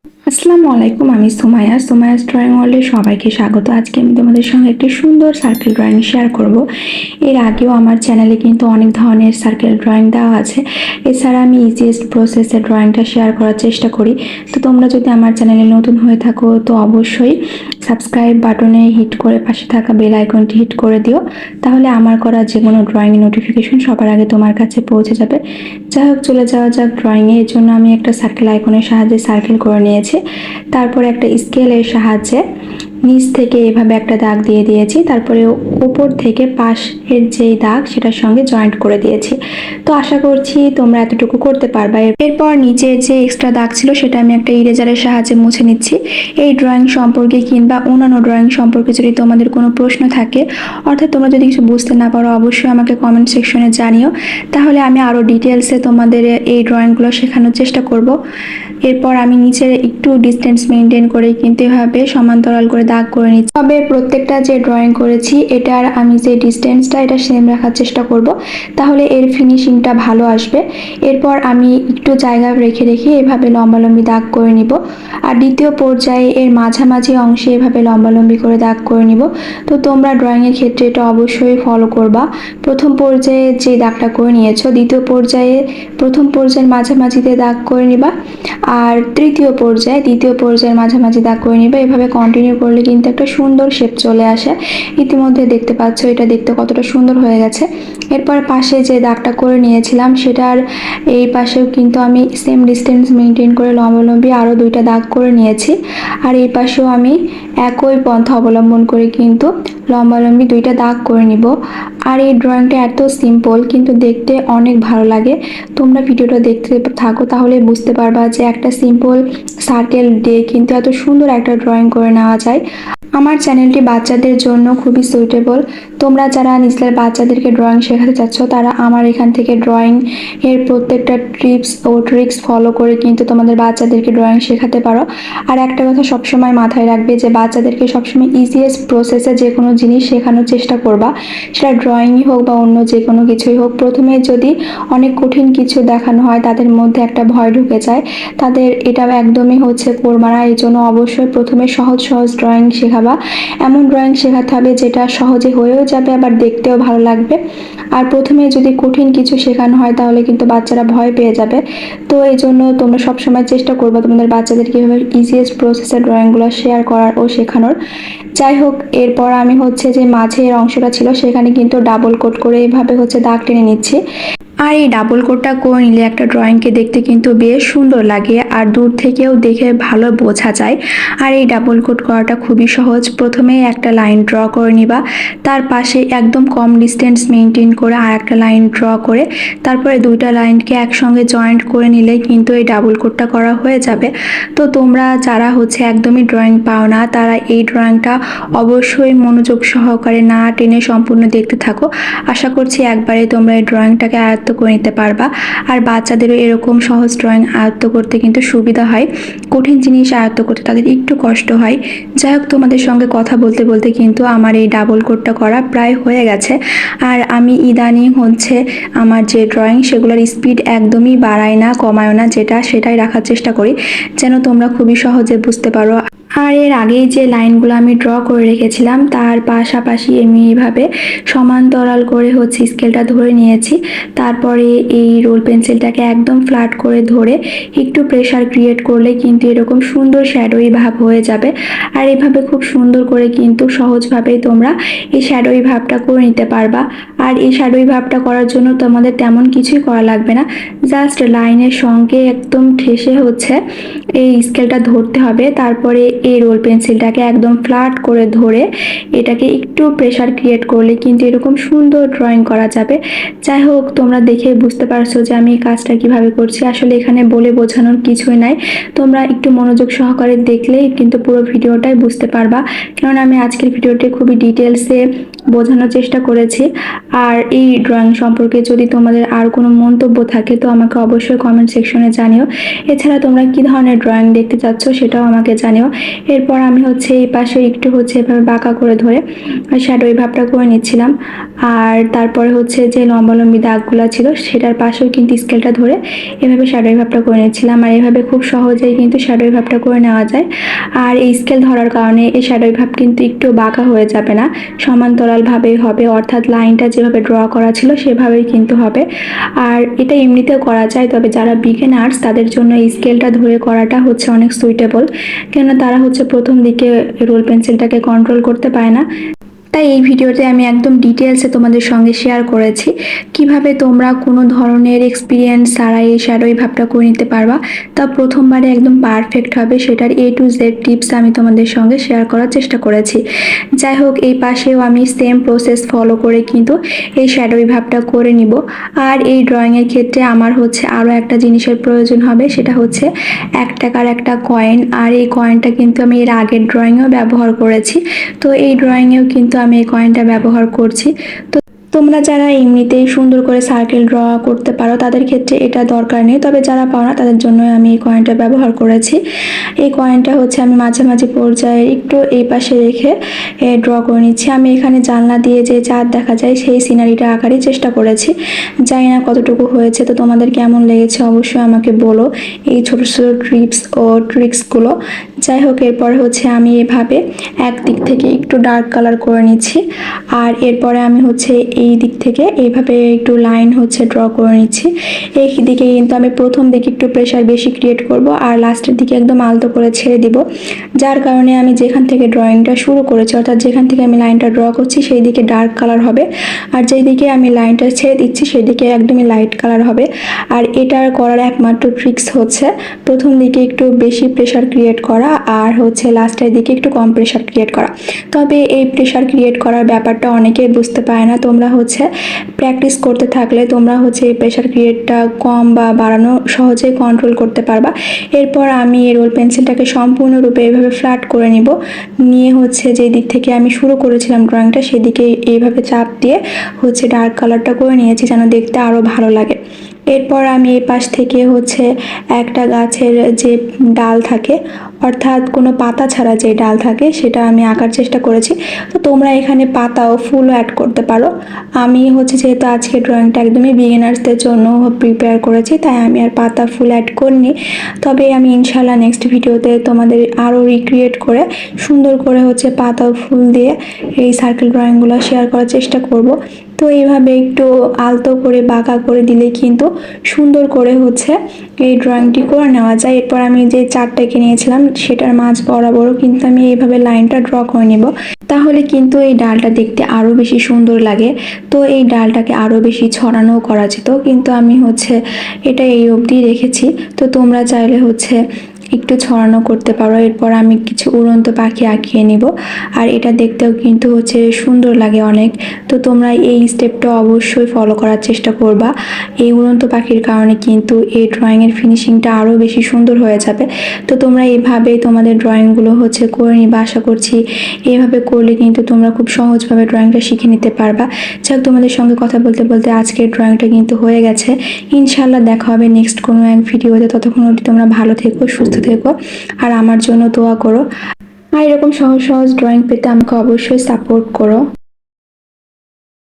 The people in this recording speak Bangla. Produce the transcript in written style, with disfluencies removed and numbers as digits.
আসসালামু আলাইকুম, আমি সুমাইয়াস ড্রয়িং ওয়ার্ল্ডে সবাইকে স্বাগত। আজকে আমি তোমাদের সঙ্গে একটি সুন্দর সার্কেল ড্রয়িং শেয়ার করব। এর আগেও আমার চ্যানেলে কিন্তু অনেক ধরনের সার্কেল ড্রয়িং দেওয়া আছে। এছাড়া আমি ইজিয়েস্ট প্রসেসে ড্রয়িংটা শেয়ার করার চেষ্টা করি। তো তোমরা যদি আমার চ্যানেলে নতুন হয়ে থাকো তো অবশ্যই সাবস্ক্রাইব বাটনে হিট করে পাশে থাকা বেল আইকনটি হিট করে দিও, তাহলে আমার করা যে কোনো ড্রয়িং নোটিফিকেশন সবার আগে তোমার কাছে পৌঁছে যাবে। যাই হোক, চলে যাওয়া যাক ড্রয়িংয়ে। এর জন্য আমি একটা সার্কেল আইকনের সাহায্যে সার্কেল করে নিয়েছি। তারপরে একটা স্কেলের সাহায্যে নিচ থেকে এভাবে একটা দাগ দিয়ে দিয়েছি, তারপরে উপর থেকে পাশের যেই দাগ সেটার সঙ্গে জয়েন্ট করে দিয়েছি। তো আশা করছি তোমরা এতটুকু করতে পারবা। এরপর নিচে যে এক্সট্রা দাগ ছিল সেটা আমি একটা ইরেজারের সাহায্যে মুছে নিচ্ছি। এই ড্রয়িং সম্পর্কে কিংবা অন্যান্য ড্রয়িং সম্পর্কে যদি তোমাদের কোনো প্রশ্ন থাকে, অর্থাৎ তোমরা যদি কিছু বুঝতে না পারো, অবশ্যই আমাকে কমেন্ট সেকশনে জানিও, তাহলে আমি আরও ডিটেলসে তোমাদের এই ড্রয়িংগুলো শেখানোর চেষ্টা করব। এরপর আমি নিচের একটু ডিস্টেন্স মেনটেন করে কিন্তু এভাবে সমান্তরাল করে দাগ করে নিচ্ছি। তবে প্রত্যেকটা যে ড্রয়িং করেছি এটার আমি যে ডিস্টেন্সটা এটা সেম রাখার চেষ্টা করব, তাহলে এর ফিনিশিংটা ভালো আসবে। এরপর আমি একটু জায়গা রেখে রেখে এভাবে লম্বালম্বি দাগ করে নিব। আর দ্বিতীয় পর্যায়ে এর মাঝামাঝি অংশে এভাবে লম্বালম্বি করে দাগ করে নিব। তো তোমরা ড্রয়িংয়ের ক্ষেত্রে এটা অবশ্যই ফলো করবা। প্রথম পর্যায়ে যে দাগটা করে নিয়েছো, দ্বিতীয় পর্যায়ে প্রথম পর্যায়ের মাঝামাঝিতে দাগ করে নিবা, আর দ্বিতীয় পর্যায়ের মাঝামাঝি দাগ করে নিবা। এভাবে কন্টিনিউ করলে কিন্তু একটা সুন্দর শেপ চলে আসে। ইতিমধ্যে দেখতে পাচ্ছ এটা দেখতে কতটা সুন্দর হয়ে গেছে। এরপর পাশে যে দাগটা করে নিয়েছিলাম সেটার এই পাশেও কিন্তু আমি সেম ডিস্টেন্স মেনটেন করে লম্বালম্বি আরও দুইটা দাগ করে নিয়েছি। আর এই পাশেও আমি একই পন্থা অবলম্বন করে কিন্তু লম্বালম্বি দুইটা দাগ করে নিব। আর এই ড্রয়িংটা এত সিম্পল কিন্তু দেখতে অনেক ভালো লাগে। তোমরা ভিডিওটা দেখতে থাকো, তাহলে বুঝতে পারবা যে একটা সিম্পল সার্কেল দিয়ে কিন্তু এত সুন্দর একটা ড্রয়িং করে নেওয়া যায়। আমার চ্যানেলটি বাচ্চাদের জন্য খুবই সুইটেবল। তোমরা যারা নিজেদের বাচ্চাদেরকে ড্রয়িং শেখাতে চাচ্ছ তারা আমার এখান থেকে ড্রয়িং এর প্রত্যেকটা টিপস ও ট্রিক্স ফলো করে কিন্তু তোমাদের বাচ্চাদেরকে ড্রয়িং শেখাতে পারো। আর একটা কথা সবসময় মাথায় রাখবে যে বাচ্চাদেরকে সবসময় ইজিয়েস্ট প্রসেসে যে কোনো জিনিস শেখানোর চেষ্টা করবা, সেটা ড্রয়িংই হোক বা অন্য যে কোনো কিছুই হোক। প্রথমে যদি অনেক কঠিন কিছু দেখানো হয় তাদের মধ্যে একটা ভয় ঢুকে যায়, তাদের এটা একদমই করবা না। এই জন্য অবশ্যই প্রথমে সহজ সহজ ড্রয়িং শেখাবা। এমন ড্রয়িং শেখাতে হবে যেটা সহজে হয়েও যাবে আবার দেখতেও ভালো লাগবে। আর প্রথমে যদি কঠিন কিছু শেখানো হয় তাহলে কিন্তু বাচ্চারা ভয় পেয়ে যাবে। তো এই জন্য তোমরা সবসময় চেষ্টা করবে তোমাদের বাচ্চাদের কীভাবে ইজিয়েস্ট প্রসেসে ড্রয়িংগুলো শেয়ার করার ও শেখানোর। যাই হোক, এরপর আমি যে মাঝের অংশটা ছিল সেখানে কিন্তু ডাবল কোট করে এভাবে দাগ টেনে নিচ্ছি। আর এই ডাবল কোটটা করে নিলে একটা ড্রয়িংকে দেখতে কিন্তু বেশ সুন্দর লাগে, আর দূর থেকেও দেখে ভালো বোঝা যায়। আর এই ডাবল কোট করাটা খুবই সহজ। প্রথমে একটা লাইন ড্র করে নিবা, তার পাশে একদম কম ডিস্টেন্স মেনটেন করে আর একটা লাইন ড্র করে তারপরে দুইটা লাইনকে একসঙ্গে জয়েন্ট করে নিলেই কিন্তু এই ডাবল কোটটা করা হয়ে যাবে। তো তোমরা যারা একদমই ড্রয়িং পাও না তারা এই ড্রয়িংটা অবশ্যই মনোযোগ সহকারে না টেনে সম্পূর্ণ দেখতে থাকো। আশা করছি একবারে তোমরা এই ড্রয়িংটাকে আয়ত্ত করে নিতে পারবা। আর বাচ্চাদেরও এরকম সহজ ড্রয়িং আয়ত্ত করতে কিন্তু সুবিধা হয়, কঠিন জিনিস আয়ত্ত করতে তাদের একটু কষ্ট হয়। যাই হোক, তোমাদের সঙ্গে কথা বলতে বলতে কিন্তু আমার এই ডাবল কোটটা করা প্রায় হয়ে গেছে। আর আমি ইদানিং আমার যে ড্রয়িং সেগুলোর স্পিড একদমই বাড়াই না কমায়ও না, সেটাই রাখার চেষ্টা করি যেন তোমরা খুবই সহজে বুঝতে পারো। আর এর আগেই যে লাইনগুলো আমি ড্র করে রেখেছিলাম তার পাশাপাশি আমি এইভাবে সমান্তরাল করে স্কেলটা ধরে নিয়েছি। তারপরে এই রোল পেন্সিলটাকে একদম ফ্ল্যাট করে ধরে একটু প্রেসার ক্রিয়েট করলে কিন্তু এরকম সুন্দর শ্যাডোই ভাব হয়ে যাবে। আর এইভাবে খুব সুন্দর করে কিন্তু সহজভাবেই তোমরা এই শ্যাডোই ভাবটা করে নিতে পারবা। আর এই শ্যাডোই ভাবটা করার জন্য তোমাদের তেমন কিছুই করা লাগবে না, জাস্ট লাইনের সঙ্গে একদম ঠেসে এই স্কেলটা ধরতে হবে। তারপরে এই রোল পেন্সিলটাকে একদম ফ্ল্যাট করে ধরে এটাকে একটু প্রেসার ক্রিয়েট করলে কিন্তু এরকম সুন্দর ড্রয়িং করা যাবে। যাই হোক, তোমরা দেখে বুঝতে পারছো যে আমি এই কাজটা কিভাবে করছি। আসলে এখানে বলে বোঝানোর কিছুই নাই, তোমরা একটু মনোযোগ সহকারে দেখলেই কিন্তু পুরো ভিডিওটাই বুঝতে পারবা। কারণ আমি আজকের ভিডিওটি খুবই ডিটেলসে বোঝানোর চেষ্টা করেছি। আর এই ড্রয়িং সম্পর্কে যদি তোমাদের আর কোনো মন্তব্য থাকে তো আমাকে অবশ্যই কমেন্ট সেকশনে জানিও। এছাড়া তোমরা কি ধরনের ড্রয়িং দেখতে চাচ্ছ সেটাও আমাকে জানিও। এরপর আমি হচ্ছে এই পাশে একটু হচ্ছে এভাবে বাঁকা করে ধরে শ্যাডো ভাবটা করে নিচ্ছিলাম। আর তারপরে হচ্ছে যে লম্বালম্বি দাগগুলো ছিল সেটার পাশেও কিন্তু স্কেলটা ধরে এভাবে শ্যাডো ভাবটা করে নিচ্ছিলাম। আর এভাবে খুব সহজেই কিন্তু শ্যাডো ভাবটা করে নেওয়া যায়। আর এই স্কেল ধরার কারণে এই শ্যাডো ভাব কিন্তু একটু বাঁকা হয়ে যাবে না, সমান্তরালভাবেই হবে, অর্থাৎ লাইনটা যেভাবে ড্র করা ছিল সেভাবেই কিন্তু হবে। আর এটা এমনিতেও করা যায়, তবে যারা বিগিনার্স তাদের জন্য এই স্কেলটা ধরে করাটা হচ্ছে অনেক সুইটেবল, কেন তারা হচ্ছে প্রথম দিকে রোল পেন্সিলটাকে কন্ট্রোল করতে পারে না। তাই এই ভিডিওতে আমি একদম ডিটেলসে তোমাদের সঙ্গে শেয়ার করেছি কিভাবে তোমরা কোনো ধরনের এক্সপিরিয়েন্স ছাড়াই এই শ্যাডো ভাবটা করে নিতে পারবা, তা প্রথমবারে একদম পারফেক্ট হবে সেটার A to Z টিপস আমি তোমাদের সঙ্গে শেয়ার করার চেষ্টা করেছি। যাই হোক, এই পাশেও আমি সেম প্রসেস ফলো করে কিন্তু এই শ্যাডো ভাবটা করে নিব। আর এই ড্রয়িংয়ের ক্ষেত্রে আমার হচ্ছে আরও একটা জিনিসের প্রয়োজন হবে, সেটা হচ্ছে 1 টাকার একটা কয়েন। আর এই কয়েনটা কিন্তু আমি এর আগের ড্রয়িংয়েও ব্যবহার করেছি, তো এই ড্রয়িংয়েও কিন্তু আমি এই কয়েনটা ব্যবহার করছি। তো তোমরা যারা এমনিতেই সুন্দর করে সার্কেল ড্র করতে পারো তাদের ক্ষেত্রে এটা দরকার নেই, তবে যারা পাও না তাদের জন্য আমি এই কয়েনটা ব্যবহার করেছি। এই কয়েনটা হচ্ছে আমি মাঝামাঝি পর্যায়ে একটু এই পাশে রেখে ড্র করে নিচ্ছি। আমি এখানে জানলা দিয়ে যে চাঁদ দেখা যায় সেই সিনারিটা আঁকারই চেষ্টা করেছি, জানি না কতটুকু হয়েছে। তো তোমাদের কেমন লেগেছে অবশ্যই আমাকে বলো এই ছোট ছোট টিপস ও ট্রিক্সগুলো। যাই হোক, এরপরে হচ্ছে আমি এভাবে একদিক থেকে একটু ডার্ক কালার করে নিচ্ছি। আর এরপরে আমি হচ্ছে এই দিক থেকে এইভাবে একটু লাইন হচ্ছে ড্র করে নিচ্ছি। এই দিকে কিন্তু আমি প্রথম দিকে একটু প্রেশার বেশি ক্রিয়েট করব আর লাস্টের দিকে একদম আলতো করে ছেড়ে দিব, যার কারণে আমি যেখান থেকে ড্রয়িংটা শুরু করেছি অর্থাৎ যেখান থেকে আমি লাইনটা ড্র করছি সেই দিকে ডার্ক কালার হবে, আর যেই দিকে আমি লাইনটা ছেড়ে দিচ্ছি সেই দিকে একদমই লাইট কালার হবে। আর এটার করার একমাত্র ট্রিক্স হচ্ছে প্রথম দিকে একটু বেশি প্রেশার ক্রিয়েট করা আর হচ্ছে লাস্টের দিকে একটু কম প্রেশার ক্রিয়েট করা। তবে এই প্রেশার ক্রিয়েট করার ব্যাপারটা অনেকেই বুঝতে পারে না, তোমরা হচ্ছে প্র্যাকটিস করতে থাকলে তোমরা হচ্ছে এই প্রেশার ক্রিয়েটটা কম বা বাড়ানো সহজেই কন্ট্রোল করতে পারবা। এরপর আমি এই রোল পেন্সিলটাকে সম্পূর্ণরূপে এইভাবে ফ্ল্যাট করে নিব, নিয়ে হচ্ছে যে দিক থেকে আমি শুরু করেছিলাম ড্রয়িংটা সেদিকে এইভাবে চাপ দিয়ে হচ্ছে ডার্ক কালারটা করে নিয়েছি যেন দেখতে আরও ভালো লাগে। এরপর আমি এই পাশ থেকে হচ্ছে একটা গাছের যে ডাল থাকে অর্থাৎ কোনো পাতা ছাড়া যে ডাল থাকে সেটা আমি আঁকার চেষ্টা করেছি। তো তোমরা এখানে পাতা ও ফুলও অ্যাড করতে পারো। আমি হচ্ছে যেহেতু আজকে ড্রয়িংটা একদমই বিগিনার্সদের জন্য প্রিপেয়ার করেছি তাই আমি আর পাতা ফুল অ্যাড করিনি, তবে আমি ইনশাল্লাহ নেক্সট ভিডিওতে তোমাদের আরও রিক্রিয়েট করে সুন্দর করে হচ্ছে পাতা ও ফুল দিয়ে এই সার্কেল ড্রয়িংগুলো শেয়ার করার চেষ্টা করব। তো এইভাবে একটু আলতো করে বাঁকা করে দিলে কিন্তু সুন্দর করে হচ্ছে এই ড্রয়িংটি করে নেওয়া যায়। এরপর আমি যে চারটাকে নিয়েছিলাম সেটার মাঝ বরাবরও কিন্তু আমি এইভাবে লাইনটা ড্র করে নেব, তাহলে কিন্তু এই ডালটা দেখতে আরও বেশি সুন্দর লাগে। তো এই ডালটাকে আরও বেশি ছড়ানো করা যেত, কিন্তু আমি হচ্ছে এটা এই অবধি রেখেছি। তো তোমরা চাইলে হচ্ছে একটু ছড়ানো করতে পারো। এরপর আমি কিছু উড়ন্ত পাখি আঁকিয়ে নিব, আর এটা দেখতেও কিন্তু হচ্ছে সুন্দর লাগে অনেক। তো তোমরা এই স্টেপটা অবশ্যই ফলো করার চেষ্টা করবা, এই উড়ন্ত পাখির কারণে কিন্তু এই ড্রয়িংয়ের ফিনিশিংটা আরও বেশি সুন্দর হয়ে যাবে। তো তোমরা এইভাবে তোমাদের ড্রয়িংগুলো হচ্ছে করে নিবা, আশা করছি এইভাবে করলে কিন্তু তোমরা খুব সহজভাবে ড্রয়িংটা শিখে নিতে পারবা। যাক, তোমাদের সঙ্গে কথা বলতে বলতে আজকের ড্রয়িংটা কিন্তু হয়ে গেছে। ইনশাল্লাহ দেখা হবে নেক্সট কোনো এক ভিডিওতে, ততক্ষণ অবধি তোমরা ভালো থেকো, সুস্থ থেকো, আর আমার জন্য দোয়া করো। আর এরকম সহজ সহজ ড্রয়িং পেতে আমাকে অবশ্যই সাপোর্ট করো।